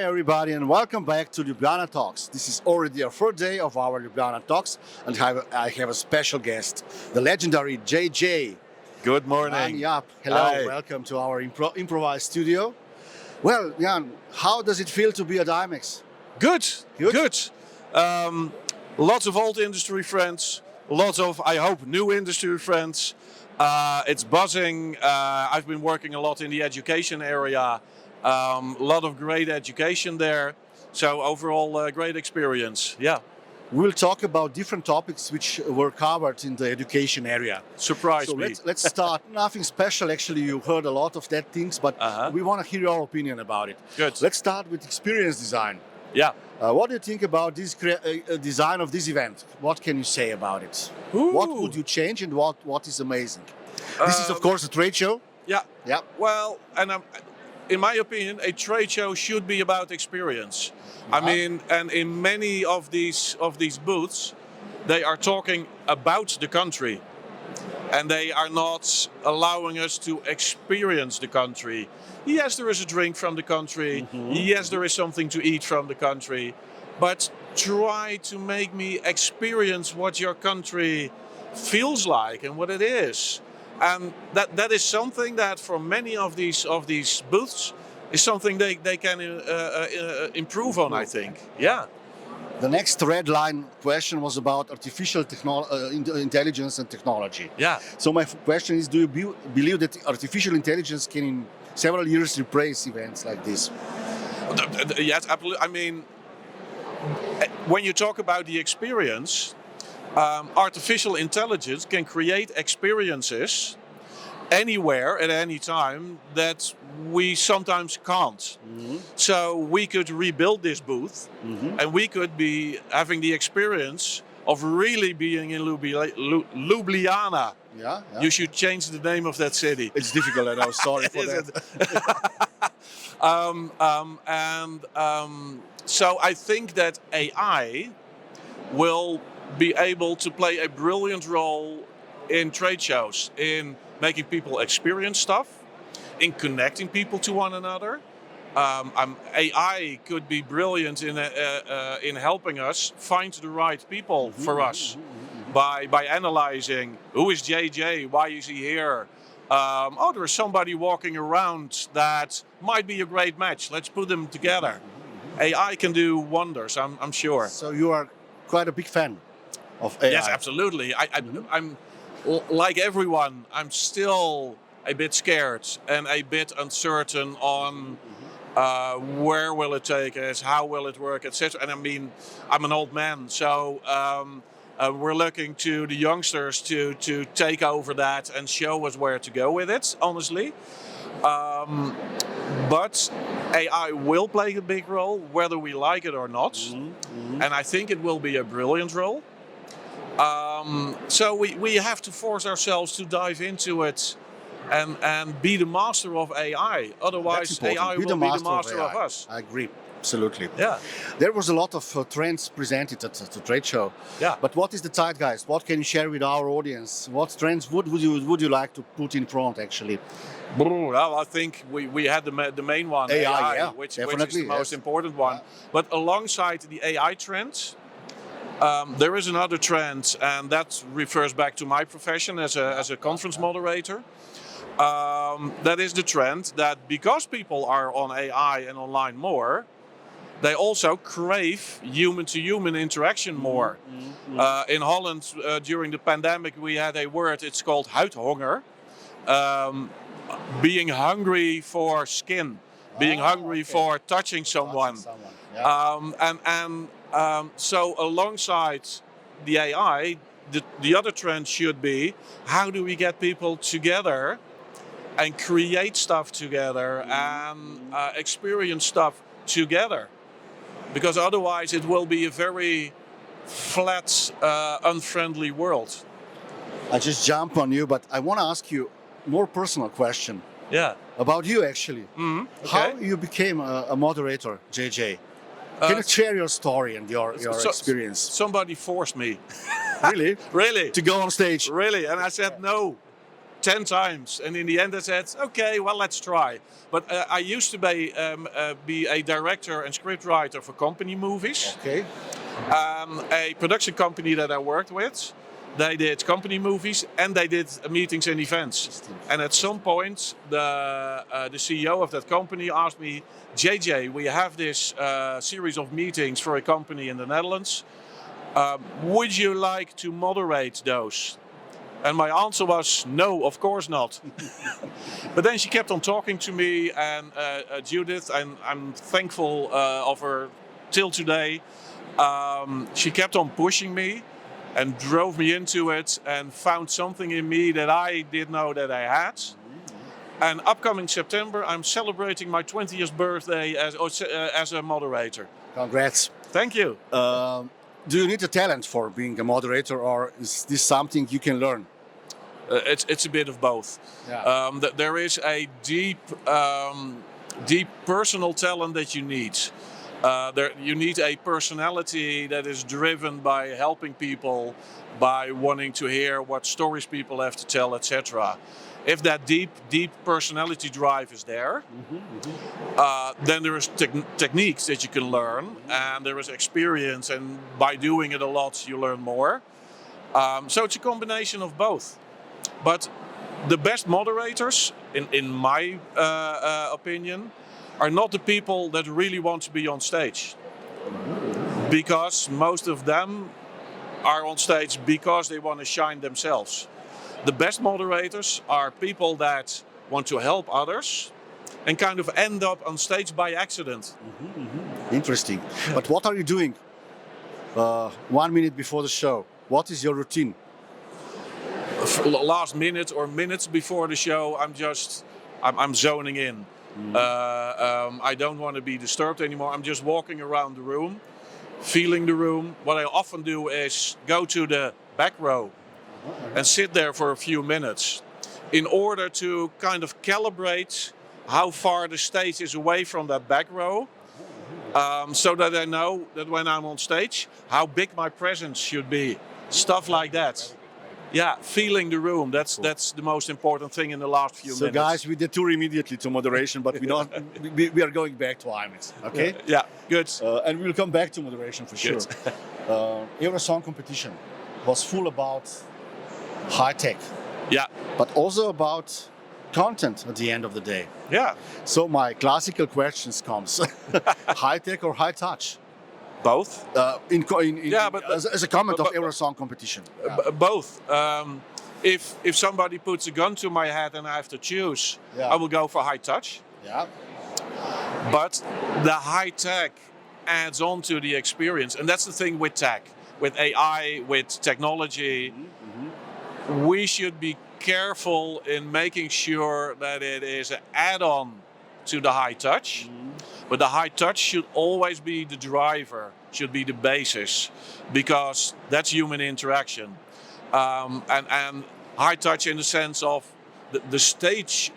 everybody, and welcome back to Ljubljana Talks. This is already our third day of our Ljubljana Talks, and I have a special guest, the legendary JJ. Good morning. Jan-Jaap, hello, Hi. welcome to our improvised studio. Well, Jan, how does it feel to be at IMEX? Good. Good? Lots of old industry friends. Lots of, I hope, new industry friends. It's buzzing. I've been working a lot in the education area. A lot of great education there. So overall, great experience. Yeah. We'll talk about different topics which were covered in the education area. Surprise So me. let's start. Nothing special, actually. You heard a lot of that things, but we want to hear your opinion about it. Good. Let's start with experience design. Yeah. What do you think about this design of this event? What can you say about it? Ooh. What would you change and what is amazing? This is, of course, a trade show. Yeah. Yeah. Well, and in my opinion, a trade show should be about experience. I mean, and in many of these booths, they are talking about the country, and they are not allowing us to experience the country. Yes, there is a drink from the country. Yes, there is something to eat from the country, but try to make me experience what your country feels like and what it is. And that is something that for many of these booths is something they can improve on, I think. Yeah. The next red line question was about artificial intelligence and technology. Yeah. So my question is, do you believe that artificial intelligence can in several years replace events like this? Yes, absolutely. I mean, when you talk about the experience, artificial intelligence can create experiences anywhere at any time that we sometimes can't. So we could rebuild this booth and we could be having the experience of really being in Ljubljana. Yeah. You should change the name of that city. It's difficult, and I'm sorry for that. So I think that AI will be able to play a brilliant role in trade shows, in making people experience stuff, in connecting people to one another. AI could be brilliant in helping us find the right people for us by analyzing who is JJ, why is he here? There is somebody walking around that might be a great match. Let's put them together. AI can do wonders, I'm sure. So you are quite a big fan of AI. Yes, absolutely. I'm like everyone. I'm still a bit scared and a bit uncertain on where will it take us, how will it work, etc. And I mean, I'm an old man, so we're looking to the youngsters to take over that and show us where to go with it. Honestly, but AI will play a big role, whether we like it or not, and I think it will be a brilliant role. So we have to force ourselves to dive into it and be the master of AI. Otherwise, AI will be the master of us. I agree, absolutely. Yeah. There was a lot of trends presented at the trade show. Yeah. But what is the zeitgeist? What can you share with our audience? What trends would you like to put in front, actually? Well, I think we had the main one, AI, yeah, which is the most important one. Yeah. But alongside the AI trends, there is another trend, and that refers back to my profession as a conference moderator. That is the trend that because people are on AI and online more, they also crave human-to-human interaction more. In Holland, during the pandemic, we had a word, it's called huidhonger. Being hungry for skin, being hungry for touching someone. So alongside the AI, the other trend should be, how do we get people together and create stuff together and experience stuff together? Because otherwise it will be a very flat, unfriendly world. I just jump on you, but I want to ask you a more personal question. Yeah. About you, actually. Okay. How you became a moderator, JJ? Can you share your story and your experience? Somebody forced me. Really? Really. To go on stage? Really. And I said no. 10 times. And in the end I said, okay, well, let's try. But I used to be a director and scriptwriter for company movies. Okay. A production company that I worked with, they did company movies and they did meetings and events. And at some point, the CEO of that company asked me, JJ, we have this series of meetings for a company in the Netherlands. Would you like to moderate those? And my answer was, no, of course not. But then she kept on talking to me, and Judith, and I'm thankful of her till today. She kept on pushing me and drove me into it and found something in me that I didn't know that I had. And upcoming September, I'm celebrating my 20th birthday as a moderator. Congrats. Thank you. Do you need a talent for being a moderator, or is this something you can learn? It's a bit of both. Yeah. There is a deep personal talent that you need. You need a personality that is driven by helping people, by wanting to hear what stories people have to tell, etc. If that deep personality drive is there, then there is techniques that you can learn, and there is experience, and by doing it a lot, you learn more. So it's a combination of both. But the best moderators, in my opinion, are not the people that really want to be on stage. Because most of them are on stage because they want to shine themselves. The best moderators are people that want to help others and kind of end up on stage by accident. Interesting. But what are you doing 1 minute before the show? What is your routine? Last minute or minutes before the show, I'm zoning in. I don't want to be disturbed anymore. I'm just walking around the room, feeling the room. What I often do is go to the back row and sit there for a few minutes in order to kind of calibrate how far the stage is away from that back row, so that I know that when I'm on stage, how big my presence should be. Stuff like that. Yeah, feeling the room. That's the most important thing in the last few minutes. So guys, we detour immediately to moderation, but we are going back to IMEX, okay? Yeah, good. And we'll come back to moderation for sure. Eurosong competition was full about high tech. Yeah. But also about content at the end of the day. Yeah. So my classical questions comes: high tech or high touch? Both. As a comment of Eurosong competition. Both. If somebody puts a gun to my head and I have to choose, I will go for high touch. Yeah. But the high tech adds on to the experience, and that's the thing with tech, with AI, with technology. We should be careful in making sure that it is an add-on to the high touch. But the high touch should always be the driver, should be the basis, because that's human interaction. And high touch in the sense of the stage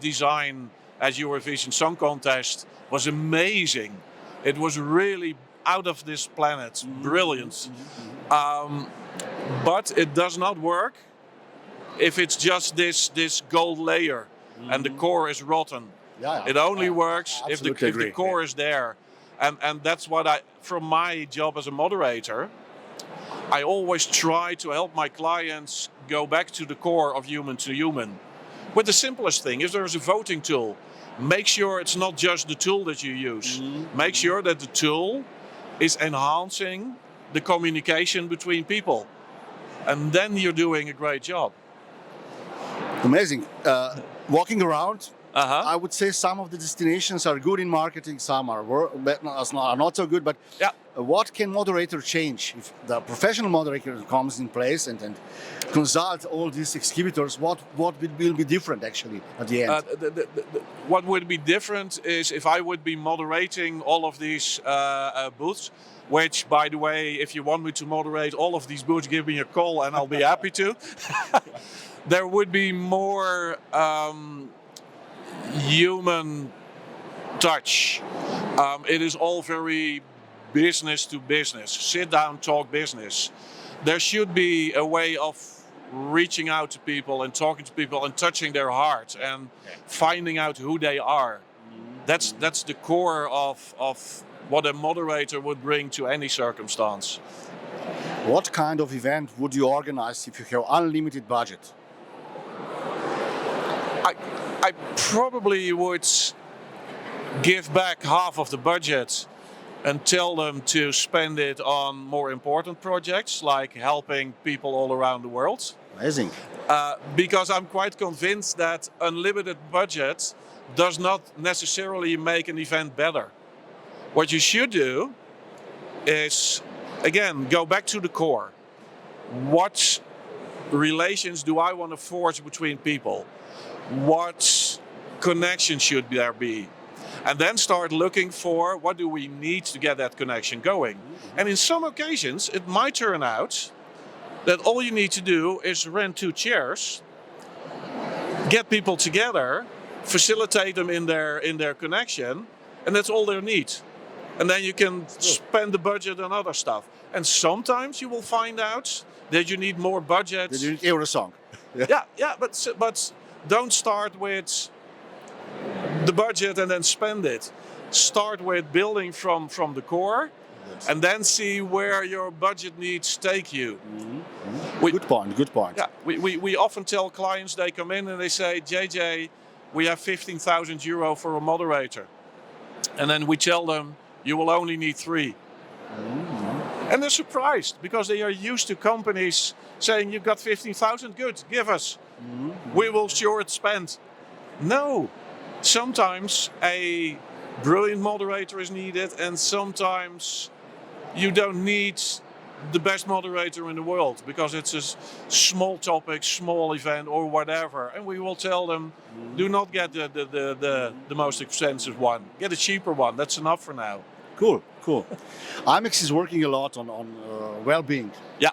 design at Eurovision Song Contest was amazing. It was really out of this planet, brilliant. But it does not work if it's just this gold layer and the core is rotten. It only works if the core is there. And that's what from my job as a moderator, I always try to help my clients go back to the core of human to human. With the simplest thing, if there's a voting tool, make sure it's not just the tool that you use. Make sure that the tool is enhancing the communication between people. And then you're doing a great job. Amazing. Walking around, I would say some of the destinations are good in marketing, some are not so good. But what can moderator change if the professional moderator comes in place and consult all these exhibitors? What will be different actually at the end? What would be different is if I would be moderating all of these booths. Which, by the way, if you want me to moderate all of these booths, give me a call and I'll be happy to. There would be more human touch. It is all very business to business. Sit down, talk business. There should be a way of reaching out to people and talking to people and touching their heart and finding out who they are. That's the core of what a moderator would bring to any circumstance. What kind of event would you organize if you have unlimited budget? I probably would give back half of the budget and tell them to spend it on more important projects like helping people all around the world. Amazing. Because I'm quite convinced that unlimited budget does not necessarily make an event better. What you should do is, again, go back to the core. What relations do I want to forge between people? What connection should there be? And then start looking for what do we need to get that connection going. And in some occasions, it might turn out that all you need to do is rent 2 chairs, get people together, facilitate them in their connection, and that's all they need. And then you can spend the budget on other stuff. And sometimes you will find out that you need more budget. That you need Eurosong. But don't start with the budget and then spend it. Start with building from the core, and then see where your budget needs take you. Good point. Yeah, we often tell clients, they come in and they say, JJ, we have 15,000 euro for a moderator. And then we tell them, you will only need 3. And they're surprised because they are used to companies saying, you've got 15,000, good, give us. We will sure it spend. No, sometimes a brilliant moderator is needed, and sometimes you don't need the best moderator in the world because it's a small topic, small event or whatever. And we will tell them, do not get the most expensive one. Get a cheaper one. That's enough for now. Cool. IMEX is working a lot on well-being. Yeah.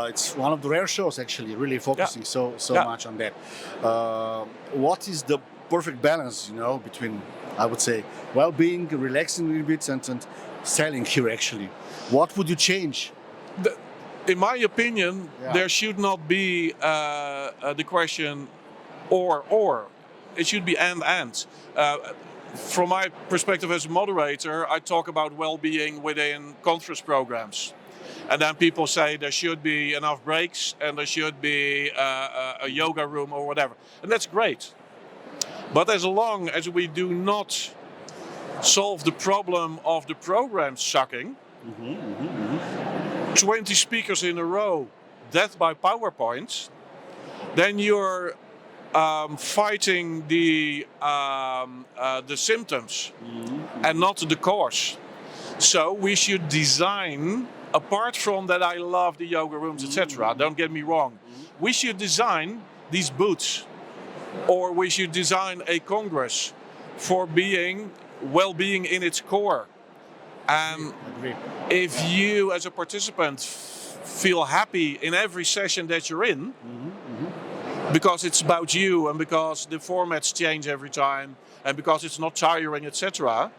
It's one of the rare shows actually, really focusing so much on that. What is the perfect balance, between, I would say, well-being, relaxing a little bit, and selling here actually? What would you change? In my opinion, there should not be the question or. It should be and. From my perspective as a moderator, I talk about well-being within conference programs. And then people say there should be enough breaks and there should be a yoga room or whatever. And that's great. But as long as we do not solve the problem of the program sucking, 20 speakers in a row, death by PowerPoint, then you're fighting the symptoms and not the cause. So we should design, apart from that I love the yoga rooms, etc., don't get me wrong, we should design these booths, or we should design a congress for being well-being in its core. And if you as a participant feel happy in every session that you're in, because it's about you and because the formats change every time and because it's not tiring, etc.,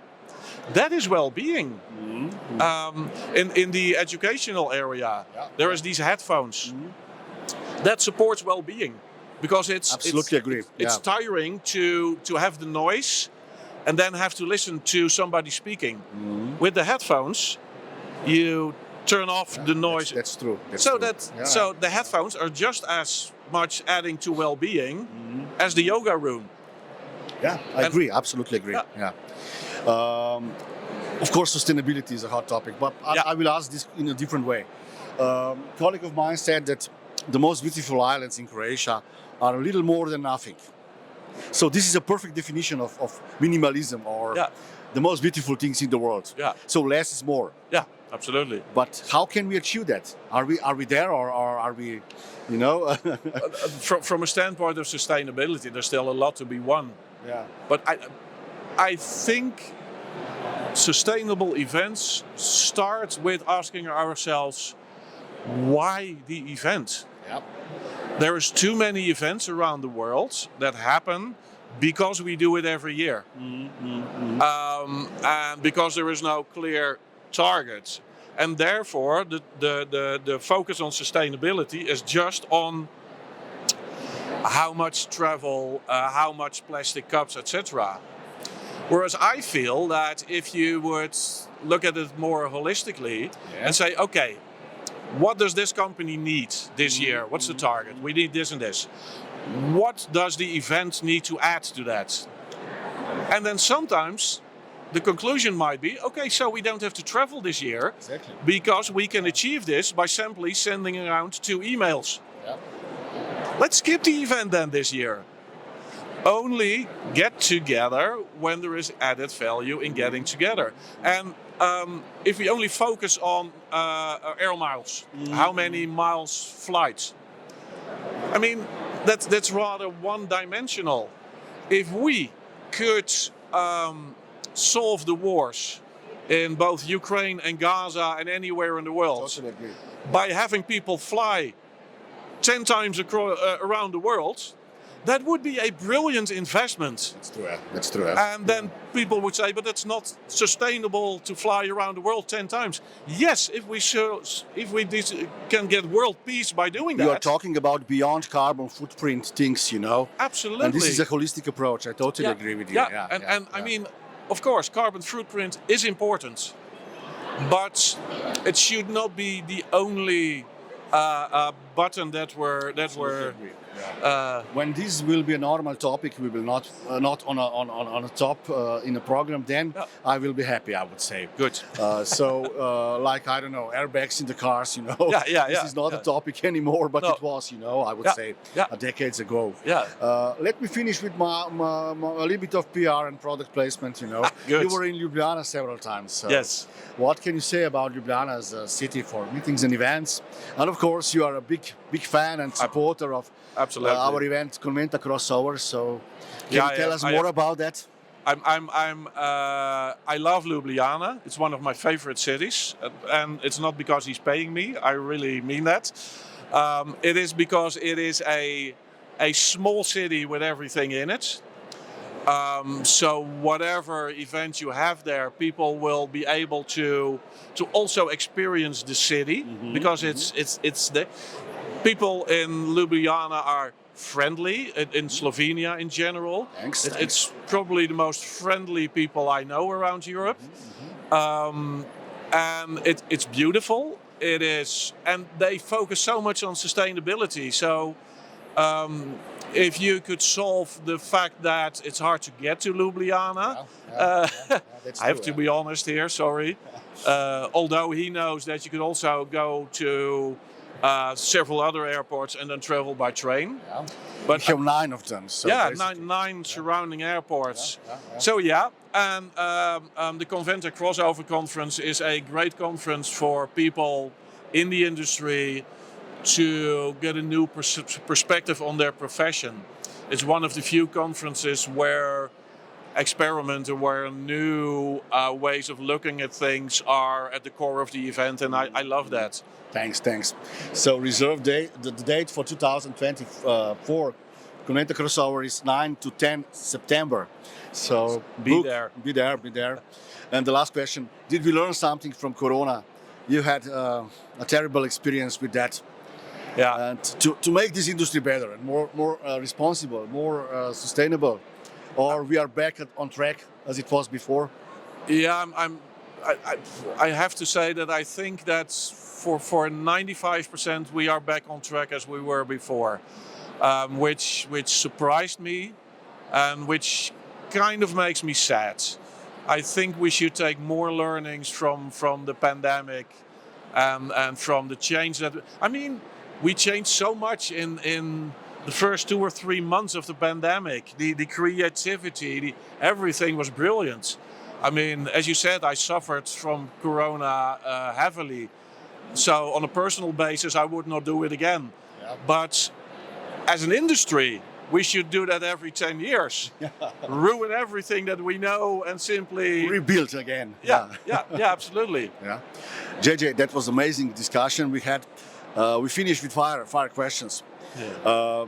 that is well-being. In the educational area, there is these headphones that supports well-being because it's absolutely agree. It's tiring to have the noise and then have to listen to somebody speaking. With the headphones, you turn off the noise. That's true. So the headphones are just as much adding to well-being as the yoga room. Yeah, I agree. Absolutely agree. Of course, sustainability is a hot topic, but I will ask this in a different way. A colleague of mine said that the most beautiful islands in Croatia are a little more than nothing. So this is a perfect definition of minimalism, or the most beautiful things in the world. So less is more. Yeah, absolutely. But how can we achieve that? Are we there, or are we, From a standpoint of sustainability, there's still a lot to be won. Yeah. But I think sustainable events start with asking ourselves, why the event? There is too many events around the world that happen because we do it every year. And because there is no clear target. and therefore the focus on sustainability is just on how much travel, how much plastic cups, etc. Whereas I feel that if you would look at it more holistically and say, okay, what does this company need this year? What's the target? We need this and this. What does the event need to add to that? And then sometimes the conclusion might be, okay, so we don't have to travel this year because we can achieve this by simply sending around 2 emails. Yeah. Let's skip the event then this year. Only get together when there is added value in getting together. And if we only focus on air miles, how many miles flights? I mean, that's rather one-dimensional. If we could solve the wars in both Ukraine and Gaza and anywhere in the world by having people fly 10 times around the world, that would be a brilliant investment. That's true. And then people would say, but it's not sustainable to fly around the world 10 times. Yes, if we can get world peace by doing that. You are talking about beyond carbon footprint things, Absolutely. And this is a holistic approach. I totally agree with you. I mean, of course, carbon footprint is important, but it should not be the only button that we're when this will be a normal topic, we will not on a top in a program. Then I will be happy. I would say. Good. Like I don't know, airbags in the cars. This is not a topic anymore, but it was. I would say decades ago. Let me finish with my a little bit of PR and product placement. Good. You were in Ljubljana several times. So yes. What can you say about Ljubljana as a city for meetings and events? And of course, you are a big fan and supporter of our event, Conventa crossover. So, can you tell us more about that? I love Ljubljana. It's one of my favorite cities, and it's not because he's paying me. I really mean that. It is because it is a small city with everything in it. So whatever event you have there, people will be able to also experience the city because it's the people in Ljubljana are friendly in Slovenia in general. Thanks. It's probably the most friendly people I know around Europe, and it's beautiful. It is, and they focus so much on sustainability. So. If you could solve the fact that it's hard to get to Ljubljana, I have to be honest here, sorry. Although he knows that you could also go to several other airports and then travel by train. Yeah. But you have 9 of them. So nine surrounding airports. So and the Conventa Crossover Conference is a great conference for people in the industry to get a new perspective on their profession. It's one of the few conferences where experiment and where new ways of looking at things are at the core of the event, and I love that. Thanks. So reserve date, the date for 2024 Conventa Crossover is 9 to 10 September. So be there. And the last question, did we learn something from Corona? You had a terrible experience with that. Yeah. And to make this industry better and more responsible, more sustainable, or we are back on track as it was before? Yeah, I have to say that I think that for 95% we are back on track as we were before, which surprised me and which kind of makes me sad. I think we should take more learnings from the pandemic and from the change that we changed so much in the first 2 or 3 months of the pandemic. The creativity, everything was brilliant. As you said, I suffered from Corona heavily. So on a personal basis, I would not do it again. Yeah. But as an industry, we should do that every 10 years. Ruin everything that we know and simply... rebuild again. Yeah, absolutely. Yeah. JJ, that was amazing discussion we had. We finished with fire questions. Yeah.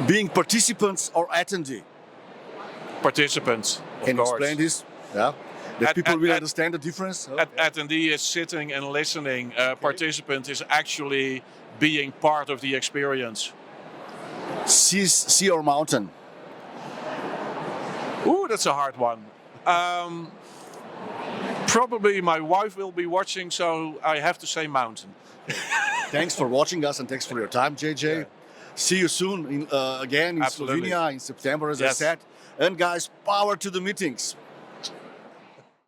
Being participants or attendee? Participants, of Can course. you explain this? Yeah. That people will understand the difference. Attendee is sitting and listening. Participant is actually being part of the experience. Sea or mountain? Ooh, that's a hard one. Probably my wife will be watching, so I have to say mountain. Thanks for watching us and thanks for your time, JJ. Yeah. See you soon again in Slovenia in September, as I said. And guys, power to the meetings.